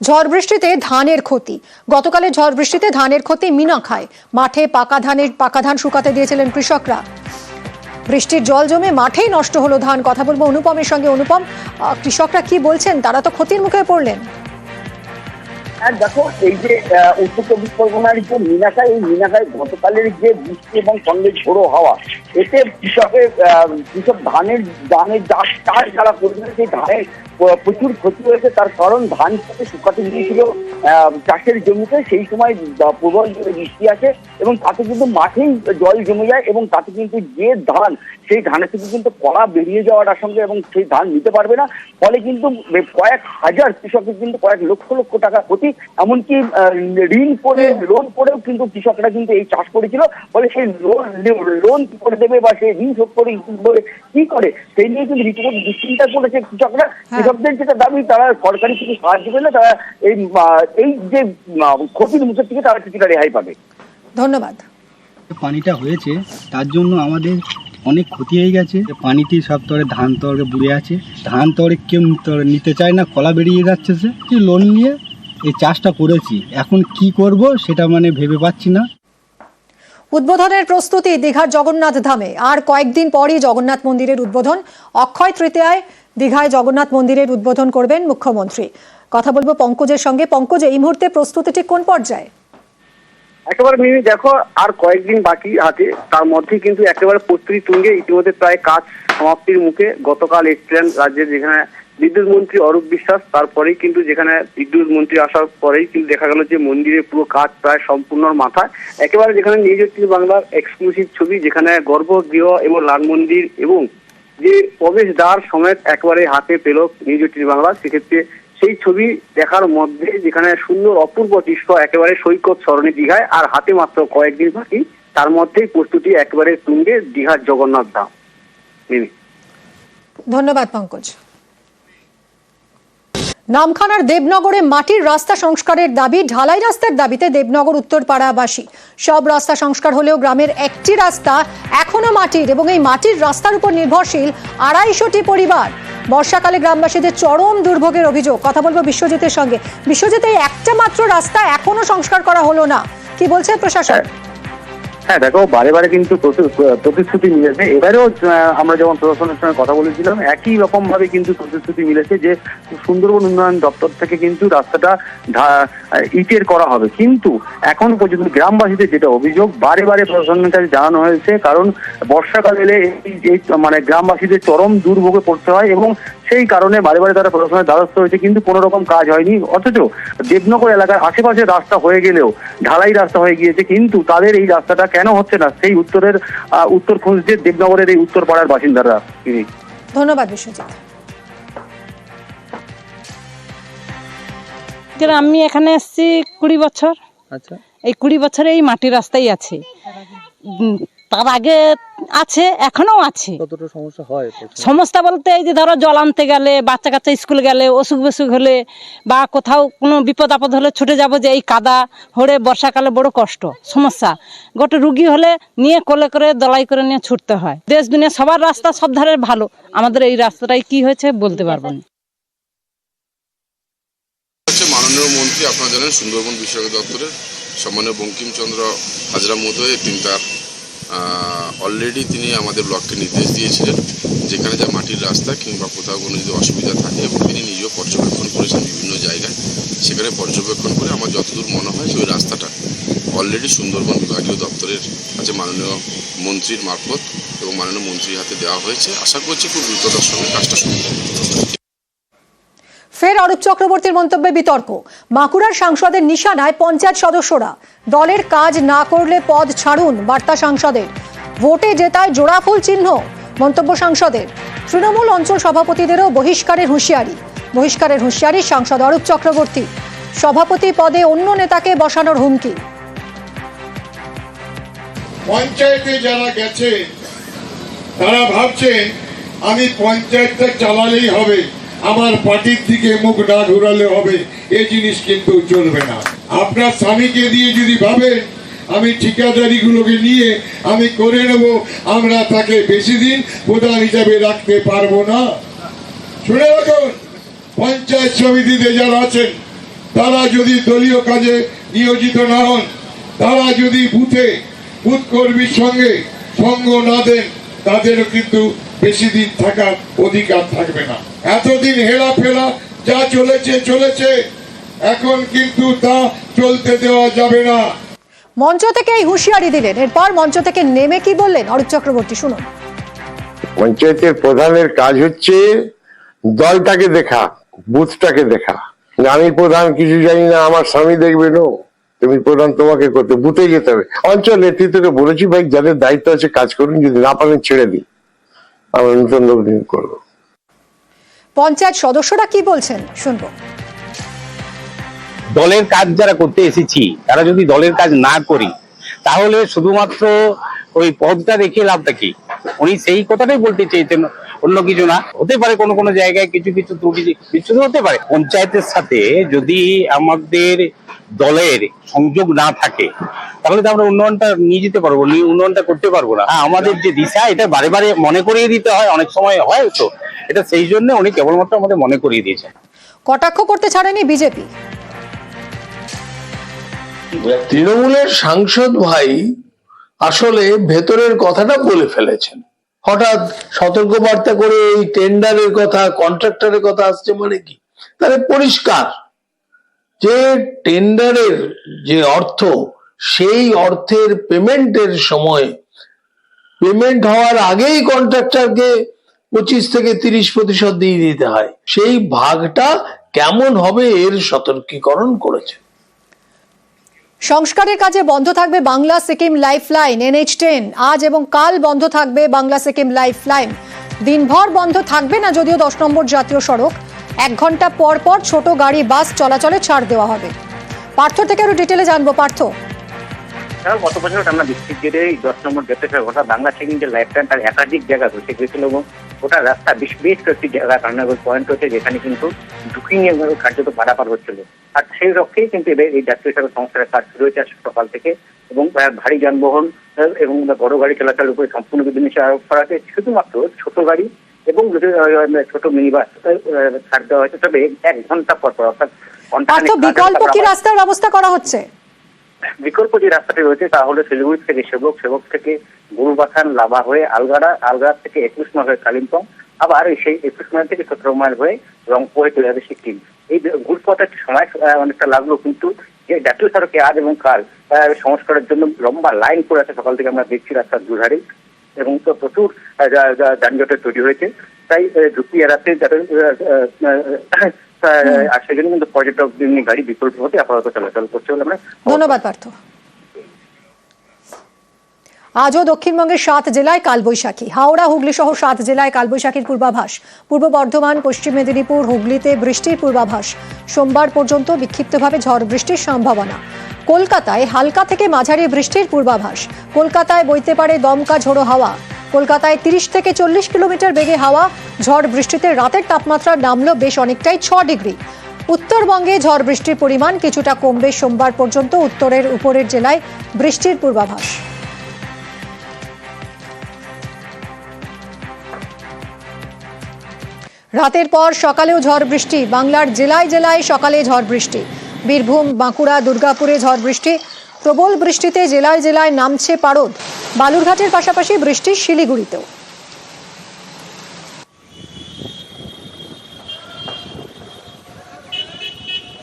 ঝড় বৃষ্টিতে ধানের ক্ষতি। গতকালে ঝড় বৃষ্টিতে ধানের ক্ষতি মিনাখায়। মাঠে পাকা ধান শুকাতে দিয়েছিলেন কৃষকরা। বৃষ্টির জল জমে মাঠেই নষ্ট হলো ধান। কথা বলবো অনুপমের সঙ্গে। অনুপম, কৃষকরা কি বলছেন? তারা তো ক্ষতির মুখে পড়লেন। দেখো, এই যে উত্তর চব্বিশ পরগনার যে মিনাখায়, এই মিনাখায় গতকালের যে বৃষ্টি এবং সঙ্গে ঝোড়ো হাওয়া, এতে কৃষক ধানের চাষ যারা করেছিল সেই ধানের প্রচুর ক্ষতি হয়েছে। তার কারণ ধান খেতে শুকাতে দিয়েছিল চাষের জমিতে, সেই সময় প্রবল বৃষ্টি আসে এবং তাতে কিন্তু মাঠেই জল জমে যায় এবং তাতে কিন্তু যে ধান, সেই ধানের থেকে কিন্তু কড়া বেরিয়ে যাওয়ার আশঙ্কা এবং সেই ধান নিতে পারবে না। ফলে কিন্তু কয়েক হাজার কৃষকের কিন্তু কয়েক লক্ষ লক্ষ টাকা ক্ষতি। এমনকি লোন করেও কিন্তু কৃষকরা কিন্তু এই চাষ করেছিল। ফলে সেই লোন কি করে দেবে বা সেই ঋণ শোধ করে কি করে, সেই নিয়ে কিন্তু রীতিমতো দুশ্চিন্তা করেছে কৃষকরা। কৃষকদের যেটা দাবি, তারা সরকারি কিছু সাহায্য পেলে তারা এই যে ক্ষতির মুখের থেকে তারা কিছুটা রেহাই পাবে। ধন্যবাদ। পানিটা হয়েছে তার জন্য আমাদের অনেক ক্ষতি হয়ে গেছে। পানিতে সব তরে ধান তরে বুড়ে আছে, ধান তরে কেউ নিতে চায় না, কলা বেরিয়ে যাচ্ছে। সে লোন নিয়ে এই চাষটা করেছি, এখন কি করব সেটা ভেবে পাচ্ছি না। উদ্বোধনের প্রস্তুতি দীঘার জগন্নাথ ধামে। আর কয়েকদিন পরই জগন্নাথ মন্দিরের উদ্বোধন। অক্ষয় তৃতীয়ায় দীঘায় জগন্নাথ মন্দিরের উদ্বোধন করবেন মুখ্যমন্ত্রী। কথা বলবো পঙ্কজের সঙ্গে। পঙ্কজ, এই মুহূর্তে প্রস্তুতিটি কোন পর্যায়ে? একেবারে মিমি, দেখো আর কয়েকদিন বাকি হাতে, তার মধ্যে কিন্তু একেবারে প্রস্তুতি তুঙ্গে। ইতিমধ্যে প্রায় কাজ সমাপ্তির মুখে। গতকাল এসছিলেন রাজ্যের যেখানে বিদ্যুৎ মন্ত্রী অরূপ বিশ্বাস, তারপরেই কিন্তু যেখানে বিদ্যুৎ মন্ত্রী আসার পরেই কিন্তু দেখা গেল যে মন্দিরের পুরো কাজ প্রায় সম্পূর্ণ মাথায়। একেবারে যেখানে নিউজ বাংলার এক্সক্লুসিভ ছবি, যেখানে গর্ভগৃহ এবং লাল মন্দির এবং যে প্রবেশদ্বার সমেত একেবারে হাতে পেল নিউজ বাংলা। সেক্ষেত্রে সেই ছবি দেখার মধ্যে যেখানে সুন্দর অপূর্ব দৃশ্য, একেবারে সৈকত সরণি দীঘায়, আর হাতে মাত্র কয়েকদিন বাকি, তার মধ্যেই প্রস্তুতি একেবারে তুঙ্গে দীঘার জগন্নাথ ধাম। ধন্যবাদ পঙ্কজ। নামখানার দেবনগরে মাটির রাস্তা সংস্কারের দাবি। ঢালাই রাস্তার দাবিতে দেবনগর উত্তরপাড়াবাসী। সব রাস্তা সংস্কার হলেও গ্রামের একটি রাস্তা এখনো মাটির, এবং এই মাটির রাস্তার উপর নির্ভরশীল 250টি পরিবার। বর্ষাকালে গ্রামবাসীদের চরম দুর্ভোগের অভিযোগ। কথা বলবো বিশ্বজিতের সঙ্গে। বিশ্বজিৎ, এই একটা মাত্র রাস্তা এখনো সংস্কার করা হলো না, কি বলছে প্রশাসন? হ্যাঁ দেখো, বারে বারে কিন্তু প্রতিশ্রুতি মিলেছে। এবারেও আমরা যখন প্রশাসনের সঙ্গে কথা বলেছিলাম, একই রকম ভাবে কিন্তু প্রতিশ্রুতি মিলেছে যে সুন্দরবন উন্নয়ন দপ্তর থেকে কিন্তু রাস্তাটা ইটের করা হবে। কিন্তু এখন পর্যন্ত গ্রামবাসীদের যেটা অভিযোগ, বারে বারে প্রশাসনের কাছে জানানো হয়েছে, কারণ বর্ষাকাল এলে এই গ্রামবাসীদের চরম দুর্ভোগে পড়তে হয় এবং সেই কারণে বারে বারে তারা প্রশাসনের দ্বারস্থ হয়েছে, কিন্তু কোনো রকম কাজ হয়নি। অথচ দেবনগর এলাকার আশেপাশে রাস্তা হয়ে গেলেও, ঢালাই রাস্তা হয়ে গিয়েছে, কিন্তু তাদের এই রাস্তাটা কেন হচ্ছে না, সেই উত্তর খুঁজছে দেবনগরের এই উত্তর পাড়ার বাসিন্দারা। ধন্যবাদ বিশ্বজিৎ। আমি এখানে এসেছি 20 বছর। আচ্ছা, এই 20 বছরে এই মাটির রাস্তাই আছে। তার আগে আছে, এখনো আছে। কতটা সমস্যা হয়? সমস্যা বলতে এই যে ধরো জল আনতে গেলে, বাচ্চা কাচ্চা স্কুল গেলে, অসুখ বিসুখ হলে বা কোথাও কোনো বিপদ আপদ হলে ছুটে যাব, যে এই কাদা হরে বর্ষাকালে বড় কষ্ট সমস্যা। গোটে রুগী হলে নিয়ে কোলে করে দলাই করে নিয়ে ছুটতে হয়। দেশ দুনিয়া সবার রাস্তা সব ধারে ভালো, আমাদের এই রাস্তাটাই কি হয়েছে বলতে পারবো না। মাননীয় মন্ত্রী, আপনারা জানেন সুন্দরবন বিষয়ক দপ্তরের সম্মানীয় বঙ্কিমচন্দ্র হাজরা মহোদয় অলরেডি তিনি আমাদের ব্লককে নির্দেশ দিয়েছিলেন, যেখানে যা মাটির রাস্তা কিংবা কোথাও কোনো যদি অসুবিধা থাকে, এবং তিনি নিজেও পর্যবেক্ষণ করেছেন বিভিন্ন জায়গায়। সেখানে পর্যবেক্ষণ করে আমার যতদূর মনে হয় যে ওই রাস্তাটা অলরেডি সুন্দরবন বিভাগীয় দপ্তরের কাছে মাননীয় মন্ত্রীর মারফত এবং মাননীয় মন্ত্রীর হাতে দেওয়া হয়েছে। আশা করছি খুব দ্রুততার সঙ্গে কাজটা শুরু হবে। ফের অরূপ চক্রবর্তীর মন্তব্যে বিতর্ক। বাঁকুড়ার সাংসদের নিশানায় পঞ্চায়েত সদস্যরা। দলের কাজ না করলে পদ ছাড়ুন, বার্তা সাংসদের। ভোটে জেতায় জোড়াফুল চিহ্ন, মন্তব্য সাংসদের। তৃণমূল অঞ্চল সভাপতিদেরও বহিষ্কারের হুঁশিয়ারি সাংসদ অরূপ চক্রবর্তী। সভাপতি পদে অন্য নেতাকে বসানোর হুমকি। পঞ্চায়েতে যারা গেছে তারা ভাবছেন আমি পঞ্চায়েতটা চালালেই হবে, আমার পার্টির দিকে মুখ না ঘুরালে হবে। এই জিনিস কিন্তু চলবে না। আপনার স্বামীকে দিয়ে যদি ভাবেন আমি ঠিকাদারিগুলোকে নিয়ে আমি করে নেব, আমরা তাকে বেশি দিন প্রধান হিসাবে রাখতে পারবো না। শুনে রাখুন, পঞ্চায়েত সমিতিতে যারা আছেন তারা যদি দলীয় কাজে নিয়োজিত না হন, তারা যদি বুথ কর্মীর সঙ্গে সঙ্গ না দেন, তাদেরও কিন্তু বেশি দিন থাকার অধিকার থাকবে না। এতদিন হেলাফেলা যা চলেছে, এখন কিন্তু তা চলতে দেওয়া যাবে না। মঞ্চ থেকে এই হুঁশিয়ারি দিলেন, এরপর মঞ্চ থেকে নেমে কি বললেন অরূপ চক্রবর্তী, শুনুন। পঞ্চায়েতের প্রধানের কাজ হচ্ছে দলটাকে দেখা, বুথটাকে দেখা। আমি প্রধান কিছু জানি না, আমার স্বামী দেখবে, নো, তুমি প্রধান, তোমাকে করতে বুথে যেতে হবে। অঞ্চল নেতৃত্বকে বলেছি, ভাই যাদের দায়িত্ব আছে কাজ করুন, যদি না পারেন ছেড়ে দিন, আমরা নতুন লোক নিয়োগ করবো। পঞ্চায়েত সদস্যরা কি বলছেন শুনবো। দলের কাজ যারা করতে এসেছি, তারা যদি দলের কাজ না করি, তাহলে শুধুমাত্র ওই পদটা দেখে লাভটা কি? উনি সেই কথাটাই বলতে চেয়েছেন, অন্য কিছু না। হতে পারে কোনো কোনো জায়গায় কিছু ত্রুটি বিচ্ছুতি হতে পারে। পঞ্চায়েতের সাথে যদি আমাদের দলের সংযোগ না থাকে, তাহলে তো আমরা উন্নয়নটা নিয়ে যেতে পারবো, উন্নয়নটা করতে পারবো না। আমাদের যে দিশা, এটা বারে বারে মনে করিয়ে দিতে হয়, অনেক সময় হয় তো, এটা সেই জন্য উনি কেবলমাত্র আমাদের মনে করিয়ে দিয়েছেন। কটাক্ষ করতে ছাড়েনি বিজেপি। তৃণমূলের সাংসদ ভাই আসলে ভেতরের কথাটা বলে ফেলেছেন। হঠাৎ সতর্কবার্তা করে এই টেন্ডারের কথা, কন্ট্রাক্টরের কথা আসছে, মানে কি? তাহলে পরিষ্কার যে টেন্ডারের যে অর্থ, সেই অর্থের পেমেন্টের সময়, পেমেন্ট হওয়ার আগেই কন্ট্রাক্টরকে 25 থেকে 30% দিয়ে দিতে হয়। সেই ভাগটা কেমন হবে এর সতর্কীকরণ করেছে। সংস্কারের কাজে বন্ধ থাকবে বাংলা সিকিম লাইফলাইন NH10। আজ এবং কাল বন্ধ থাকবে বাংলা সিকিম লাইফলাইন। দিনভর বন্ধ থাকবে না যদিও 10 নম্বর জাতীয় সড়ক। 1 ঘন্টা পর পর ছোট গাড়ি, বাস চলাচলে ছাড় দেওয়া হবে। পার্থ থেকে আরো ডিটেলে জানবো। পার্থ, গত বছর আমরা বৃষ্টির জেরে 10 নম্বর জাতীয় সড়ক অর্থাৎ বাংলা সিকিম যে লাইফলাইন, তার একাধিক জায়গা ধসে গিয়েছিল এবং ওটা রাস্তা বেশ কয়েকটি জায়গা কারণাগর পয়েন্ট হচ্ছে, যেখানে কিন্তু ঝুঁকি নিয়ে কার্যত পারাপার হচ্ছিল। আর সেই লক্ষ্যেই কিন্তু এই জাতীয় সড়ক সংস্কারের কাজ শুরু হয়েছে সকাল থেকে, এবং ভারী যানবাহন এবং বড় গাড়ি চলাচলের উপরে সম্পূর্ণ বিধিনিষেধ আরোপ করা হয়েছে। শুধুমাত্র ছোট গাড়ি এবং ছোট মিনি বাস ছাড় দেওয়া হয়েছে, তবে 1 ঘন্টা পর পর, অর্থাৎ বিকল্প কি রাস্তার ব্যবস্থা করা হচ্ছে? বিকল্প যে রাস্তাটি রয়েছে তা হলো শিলিগুড়ি থেকে সেবক থেকে গুরুবাথান, লাভা হয়ে আলগাড়া থেকে 21 মাইল হয়ে কালিম্পং, আবার সেই 21 মাইল থেকে 17 মাইল হয়ে রংপুর হয়ে চলে যাবে সিকিম। এই ঘুরপথের সময় অনেকটা লাগলো, কিন্তু যে জাতীয় সড়কে আজ এবং কাল সংস্কারের জন্য লম্বা লাইন পড়ে আছে। সকাল থেকে আমরা দেখছি রাস্তার দুধারে, এবং তো প্রচুর যানজটের তৈরি হয়েছে। তাই ঝুঁকি এড়াতে আর সেজন্য কিন্তু পর্যটক গাড়ি বিকল্প হতে আপাতত চলাচল করছে বলে আমরা। ধন্যবাদ পার্থ। আজও দক্ষিণবঙ্গের 7 জেলায় কালবৈশাখী। হাওড়া, হুগলি সহ 7 জেলায় কালবৈশাখীর পূর্বাভাস। পূর্ব বর্ধমান, পশ্চিম মেদিনীপুর, হুগলিতে বৃষ্টির পূর্বাভাস। সোমবার পর্যন্ত বিক্ষিপ্তভাবে ঝড় বৃষ্টির সম্ভাবনা। কলকাতায় হালকা থেকে মাঝারি বৃষ্টির পূর্বাভাস। কলকাতায় বইতে পারে দমকা ঝোড়ো হাওয়া। কলকাতায় 30 থেকে 40 কিলোমিটার বেগে হাওয়া। ঝড় বৃষ্টিতে রাতের তাপমাত্রা নামলো বেশ অনেকটাই, 6 ডিগ্রি। উত্তরবঙ্গে ঝড় বৃষ্টির পরিমাণ কিছুটা কমবে। সোমবার পর্যন্ত উত্তরের উপরের জেলায় বৃষ্টির পূর্বাভাস। রাতের পর সকালেও ঝড় বৃষ্টি। বাংলার জেলায় জেলায় সকালে ঝড় বৃষ্টি। বীরভূম, বাঁকুড়া, দুর্গাপুরে ঝড় বৃষ্টি। প্রবল বৃষ্টিতে জেলায় জেলায় নামছে পারদ। বালুরঘাটের পাশাপাশি বৃষ্টি শিলিগুড়িতেও।